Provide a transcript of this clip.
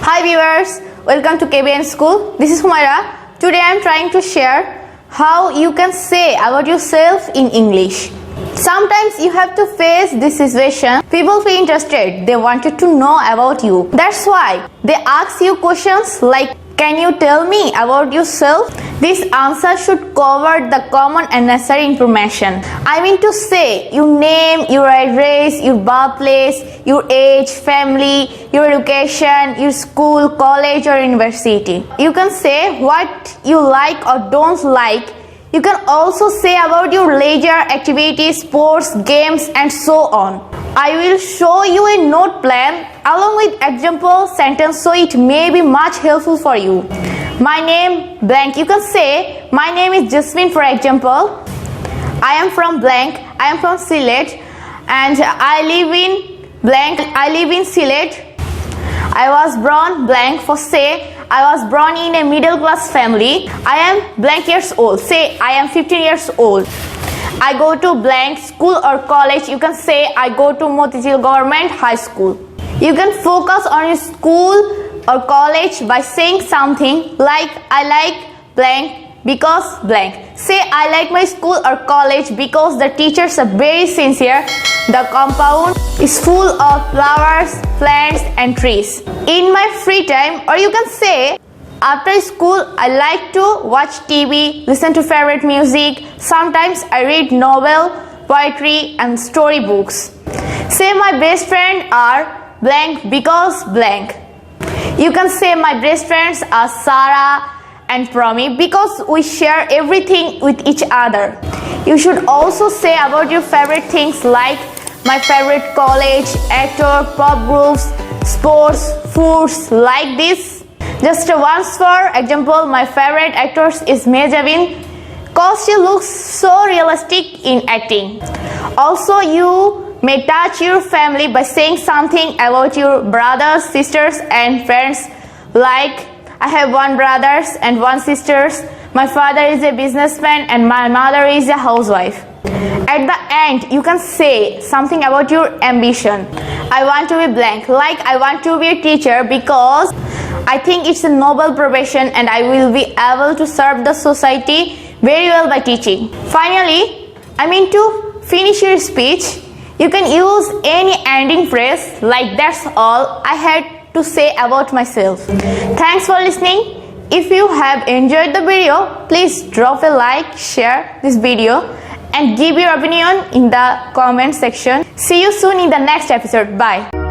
Hi viewers, welcome to KBN School. This is Humaira. Today I am trying to share how you can say about yourself in English. Sometimes you have to face this situation. People feel interested. They wanted to know about you. That's why they ask you questions like, can you tell me about yourself? This answer should cover the common and necessary information. I mean to say your name, your address, your birthplace, your age, family, your education, your school, college or university. You can say what you like or don't like. You can also say about your leisure activities, sports, games and so on. I will show you a note plan along with example sentence so it may be much helpful for you. My name blank. You can say my name is Jasmine for example. I am from blank. I am from Sylhet and I live in blank. I live in Sylhet. I was born blank. For say I was born in a middle class family. I am blank years old. Say I am 15 years old. I go to blank school or college. You can say I go to Motijil Government High School. You can focus on your school or college by saying something like I like blank because blank. Say I like my school or college because the teachers are very sincere. The compound is full of flowers, plants and trees. In my free time, or you can say after school, I like to watch TV, listen to favorite music. Sometimes I read novel, poetry and storybooks. Say my best friends are blank because blank. You can say my best friends are Sarah and Promi because we share everything with each other. You should also say about your favorite things like my favorite college, actor, pop groups, sports, foods like this. Just once for example, my favorite actor is Mejavin because she looks so realistic in acting. Also, you may touch your family by saying something about your brothers, sisters and friends like I have one brother and one sister. My father is a businessman and my mother is a housewife. At the end, you can say something about your ambition. I want to be blank, like I want to be a teacher because I think it's a noble profession and I will be able to serve the society very well by teaching. Finally, I mean to finish your speech, you can use any ending phrase like that's all I had to say about myself. Thanks for listening. If you have enjoyed the video, please drop a like, share this video and give your opinion in the comment section. See you soon in the next episode. Bye.